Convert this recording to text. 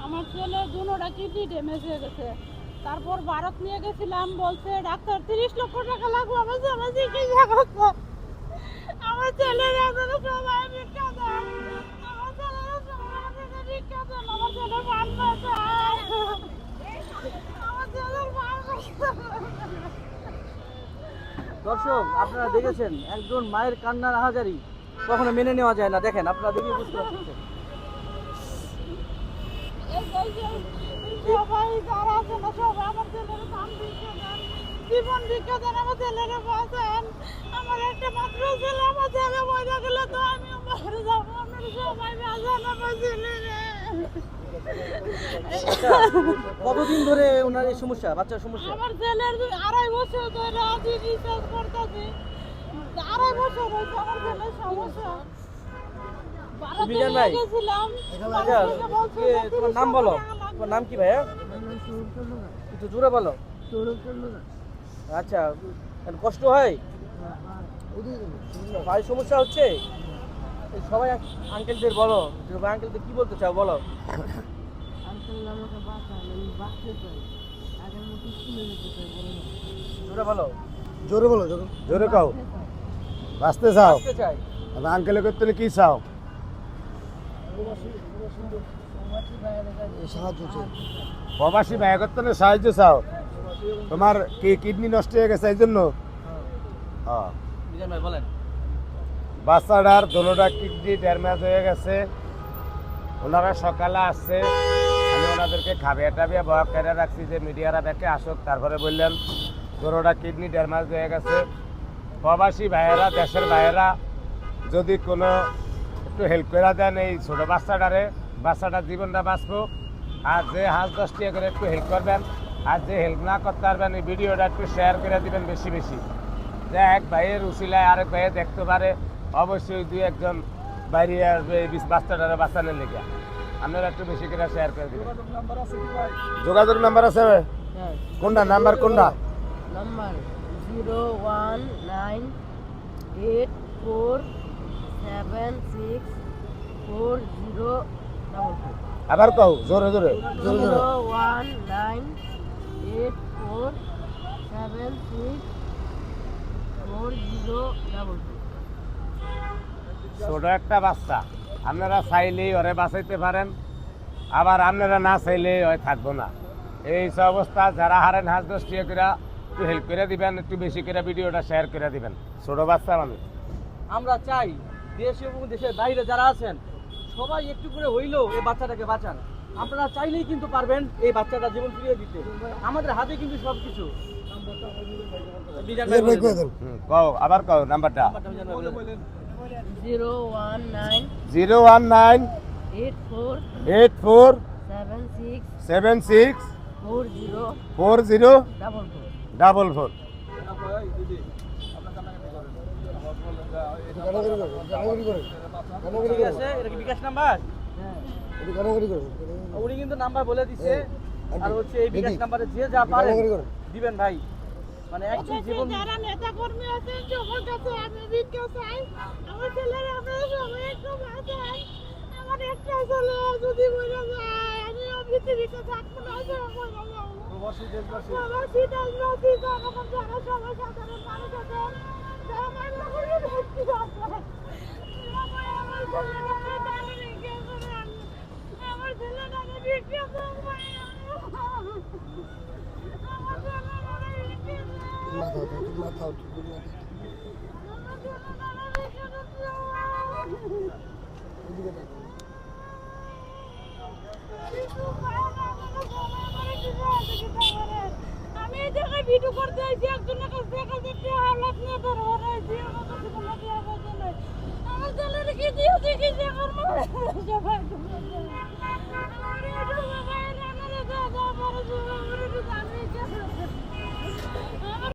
আমার ছেলে দুটোটা kidney damage হয়ে গেছে। তারপর ভারত নিয়ে গেছিলাম, বলছে ডাক্তার 30 লক্ষ টাকা লাগবে আমার ছেলে চিকিৎসা করতে। আমার ছেলের আপনারা সবাই ভিক্ষা দেন, আমার ছেলের সবাই ভিক্ষা দেন, আমার ছেলে বাঁচবে আমার ছেলের বাঁচবে। দর্শক আপনারা দেখেছেন একজন মায়ের কান্নার আহাজারি কখনো মেনে নেওয়া যায় না। দেখেন আপনারা দেখে বুঝতে পারছেন। সবাই যারা আছে না সবাই আমার ছেলের প্রাণ ভিক্ষা দেন, জীবন ভিক্ষা দেন, আমার ছেলের বাঁচান। আমার একটা মাত্র ছেলে, আমার ছেলে মরে গেলে তো আমিও মরে যাবো। আমার সবাই বাঁচান আমার ছেলেরে। কতদিন ধরে ওনার এই সমস্যা, বাচ্চার সমস্যা? আমার ছেলের 2.5 বছর ধরে আজি রিসার্চ করতেছি। 2.5 বছর হয়েছে আমার ছেলের সমস্যা। বিজন ভাই, তোমার নাম বলো, তোমার নাম কি ভাইয়া? একটু জোরে বলো। আচ্ছা, কষ্ট হয়, ভাই সমস্যা হচ্ছে? সবাই আঙ্কেলদের বলো, আঙ্কেলদের কি বলতে চাও বলো। জোরে বলো, জোরে বলো, জোরে কাও। বাঁচতে চাও? বাঁচতে চাই। আঙ্কেলে করতে কি চাও? প্রবাসী ভাই করতে সাহায্য চাও? তোমার কি কিডনি নষ্ট হয়ে গেছে এই জন্য? হ্যাঁ। বিজন ভাই বলেন। বাচ্চাটার দোনোটা কিডনি ড্যামেজ হয়ে গেছে। ওনারা সকালে আসছে, আমি ওনাদেরকে খাবিয়া টাবিয়া বয়া কেটে রাখছি যে মিডিয়ারা দেখে আসুক। তারপরে বললেন দোনোটা কিডনি ড্যামেজ হয়ে গেছে। প্রবাসী ভাইয়েরা, দেশের ভাইয়েরা যদি কোনো একটু হেল্প করে দেন এই ছোটো বাচ্চাটার জীবনটা বাঁচবো। আর যে 10 টাকা করে একটু হেল্প করবেন, আর যে হেল্প না করতে পারবেন এই ভিডিওটা একটু শেয়ার করে দিবেন বেশি বেশি, যে এক ভাইয়ের উসিলায় আরেক ভাইয়ে দেখতে পারে। অবশ্যই 2-1 বাইরে আসবে এই বাচ্চাটারে বাঁচানোর লেগে। আপনারা একটু বেশি করে শেয়ার করে দিবেন। যোগাযোগ নাম্বার আছে? কোনটা নাম্বার? কোনটা নাম্বার? 01984764044। আবার কও জোরে জোরে। 01984764044। ছোট একটা বাচ্চা, আপনারা চাইলেই ওরে বাঁচাইতে পারেন, আবার আপনারা না চাইলেই ওই থাকবো না। এই অবস্থা যারা হারেন 10 টাকা করে একটু হেল্প করে দিবেন, একটু বেশি করে ভিডিওটা শেয়ার করে দিবেন। ছোট বাচ্চা মানুষ আমরা চাই দেশে এবং দেশের বাইরে যারা আছেন সবাই একটু করে হইলেও এই বাচ্চাটাকে বাঁচান। আপনারা চাইলেই কিন্তু পারবেন এই বাচ্চাটা জীবন ফিরিয়ে দিতে। আমাদের হাতে কিন্তু সবকিছু। কও, আবার কও নাম্বারটা। 01984764044। ঠিক আছে, এটা কি বিকাশ নাম্বার? উনি কিন্তু নাম্বার বলে দিচ্ছে। আর হচ্ছে এই বিকাশ নাম্বারে যে যা পারে দিবেন ভাই। মানে একটি জীবন যারা নেতা কর্মী আছেন সবার কাছে আমি ভিক্ষা চাই, আমার ছেলের আপনারা সবাই একটু বাঁচান। আমার একটা ছেলে যদি মরে যায় আমি পৃথিবীতে থাকবো না। প্রবাসী দেশবাসী যারা সবাই সাধারণ মানুষ আছেন, যারা মাইন্ড করে ব্যক্তি আছেন, আমার ছেলেটাকে ভিক্ষা দেন ভাই। আমি এই জায়গায় ভিডিও করতে আইছি, একজনের কাছে দেখা দেখতে হালাত নিয়ে বের হয়ে আইছি। আমার কাছে কোনো দেওয়া পয়সা নাই। আমার ছেলের কি